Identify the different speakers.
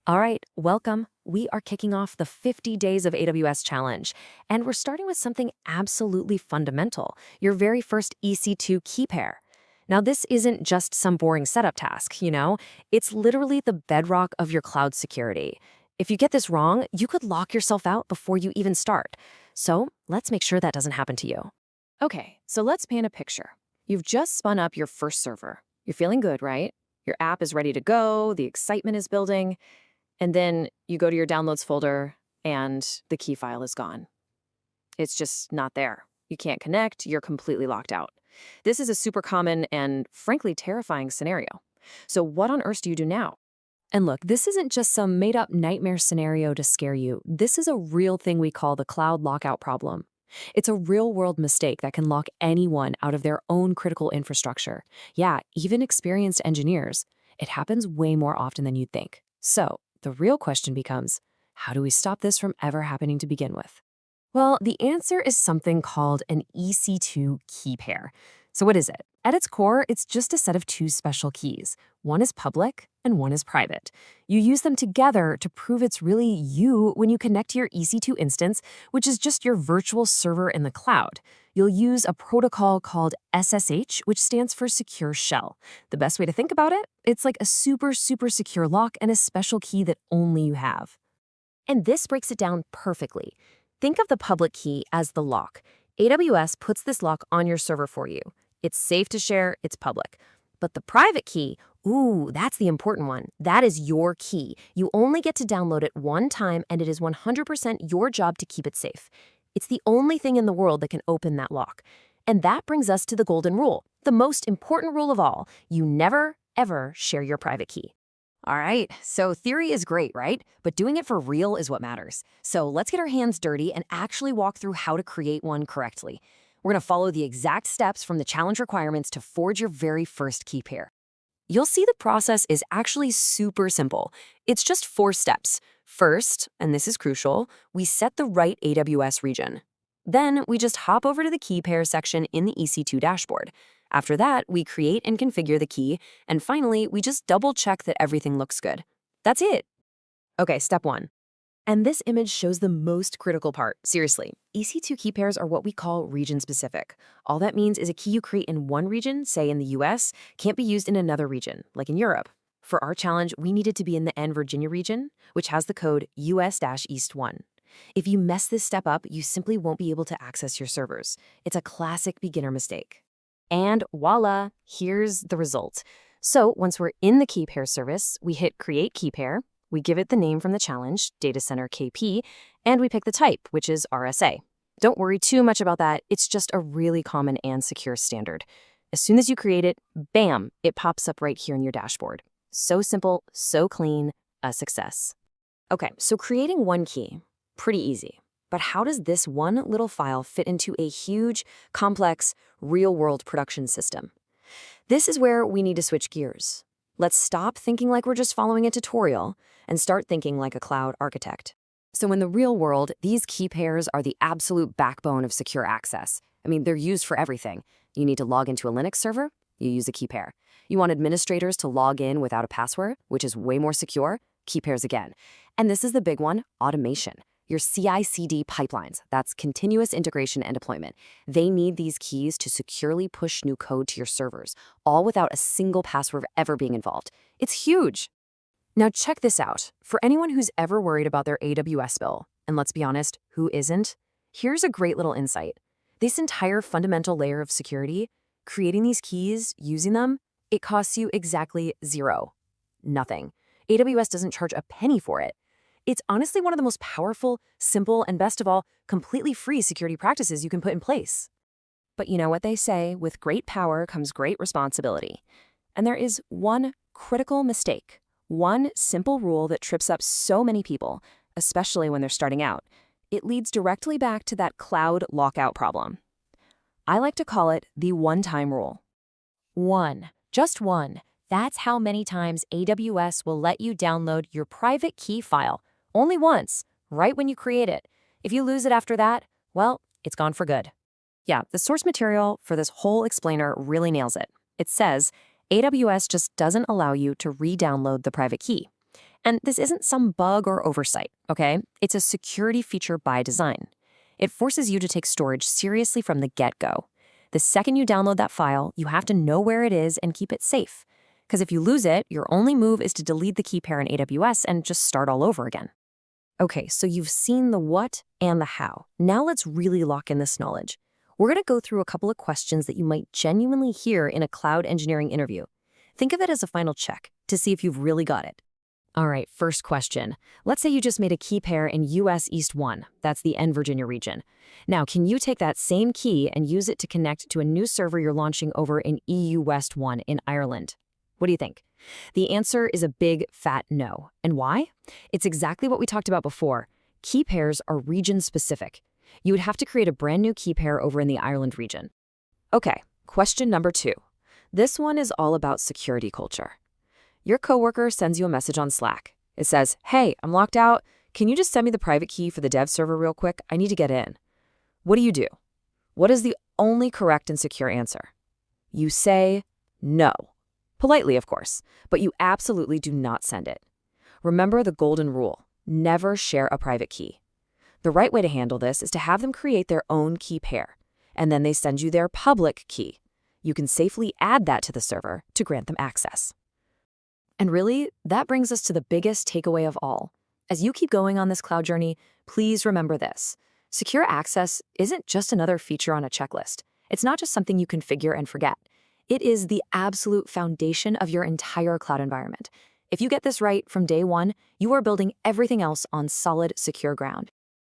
Speaker 1: All right, welcome. We are kicking off the 50 Days of AWS challenge, and we're starting with something absolutely fundamental, your very first EC2 key pair. Now, this isn't just some boring setup task, it's literally the bedrock of your cloud security. If you get this wrong, you could lock yourself out before you even start. So let's make sure that doesn't happen to you. Okay, so let's paint a picture. You've just spun up your first server. You're feeling good, right? Your app is ready to go, the excitement is building. And then you go to your downloads folder and the key file is gone. It's just not there. You can't connect, you're completely locked out. This is a super common and frankly terrifying scenario. So what on earth do you do now? And look, this isn't just some made-up nightmare scenario to scare you. This is a real thing we call the cloud lockout problem. It's a real-world mistake that can lock anyone out of their own critical infrastructure. Yeah, even experienced engineers. It happens way more often than you'd think. So the real question becomes, how do we stop this from ever happening to begin with? Well, the answer is something called an EC2 key pair. So what is it? At its core, it's just a set of two special keys. One is public and one is private. You use them together to prove it's really you when you connect to your EC2 instance, which is just your virtual server in the cloud. You'll use a protocol called SSH, which stands for Secure Shell. The best way to think about it, it's like a super secure lock and a special key that only you have. And this breaks it down perfectly. Think of the public key as the lock. AWS puts this lock on your server for you. It's safe to share, it's public. But the private key, ooh, that's the important one. That is your key. You only get to download it one time, and it is 100% your job to keep it safe. It's the only thing in the world that can open that lock. And that brings us to the golden rule, the most important rule of all. You never, ever share your private key. All right, so theory is great, right? But doing it for real is what matters. So let's get our hands dirty and actually walk through how to create one correctly. We're going to follow the exact steps from the challenge requirements to forge your very first key pair. You'll see the process is actually super simple. It's just 4 steps. First, and this is crucial, we set the right AWS region. Then we just hop over to the key pair section in the EC2 dashboard. After that, we create and configure the key, and finally, we just double-check that everything looks good. That's it. Okay, step 1. And this image shows the most critical part. Seriously, EC2 key pairs are what we call region-specific. All that means is a key you create in one region, say in the US, can't be used in another region, like in Europe. For our challenge, we needed to be in the N Virginia region, which has the code US-East1. If you mess this step up, you simply won't be able to access your servers. It's a classic beginner mistake. And voila, here's the result. So once we're in the key pair service, we hit Create Key Pair, we give it the name from the challenge, Data Center KP, and we pick the type, which is RSA. Don't worry too much about that, it's just a really common and secure standard. As soon as you create it, bam, it pops up right here in your dashboard. So simple, so clean, a success. Okay, so creating one key, pretty easy. But how does this one little file fit into a huge, complex, real-world production system? This is where we need to switch gears. Let's stop thinking like we're just following a tutorial and start thinking like a cloud architect. So in the real world, these key pairs are the absolute backbone of secure access. I mean, they're used for everything. You need to log into a Linux server, you use a key pair. You want administrators to log in without a password, which is way more secure, key pairs again. And this is the big one, automation. Your CI/CD pipelines, that's continuous integration and deployment. They need these keys to securely push new code to your servers, all without a single password ever being involved. It's huge. Now check this out. For anyone who's ever worried about their AWS bill, and let's be honest, who isn't? Here's a great little insight. This entire fundamental layer of security, creating these keys, using them, it costs you exactly zero. Nothing. AWS doesn't charge a penny for it. It's honestly one of the most powerful, simple, and best of all, completely free security practices you can put in place. But you know what they say, with great power comes great responsibility. And there is one critical mistake, one simple rule that trips up so many people, especially when they're starting out. It leads directly back to that cloud lockout problem. I like to call it the one-time rule. One, just one. That's how many times AWS will let you download your private key file. Only once, right when you create it. If you lose it after that, well, it's gone for good. Yeah, the source material for this whole explainer really nails it. It says, AWS just doesn't allow you to re-download the private key. And this isn't some bug or oversight, okay? It's a security feature by design. It forces you to take storage seriously from the get-go. The second you download that file, you have to know where it is and keep it safe. Because if you lose it, your only move is to delete the key pair in AWS and just start all over again. Okay, so you've seen the what and the how. Now let's really lock in this knowledge. We're going to go through a couple of questions that you might genuinely hear in a cloud engineering interview. Think of it as a final check to see if you've really got it. All right, first question. Let's say you just made a key pair in US East 1. That's the N Virginia region. Now, can you take that same key and use it to connect to a new server you're launching over in EU West 1 in Ireland? What do you think? The answer is a big, fat no. And why? It's exactly what we talked about before. Key pairs are region-specific. You would have to create a brand new key pair over in the Ireland region. Okay, question number 2. This one is all about security culture. Your coworker sends you a message on Slack. It says, "Hey, I'm locked out. Can you just send me the private key for the dev server real quick? I need to get in." What do? What is the only correct and secure answer? You say no. Politely, of course, but you absolutely do not send it. Remember the golden rule: never share a private key. The right way to handle this is to have them create their own key pair, and then they send you their public key. You can safely add that to the server to grant them access. And really, that brings us to the biggest takeaway of all. As you keep going on this cloud journey, please remember this. Secure access isn't just another feature on a checklist. It's not just something you configure and forget. It is the absolute foundation of your entire cloud environment. If you get this right from day one, you are building everything else on solid, secure ground.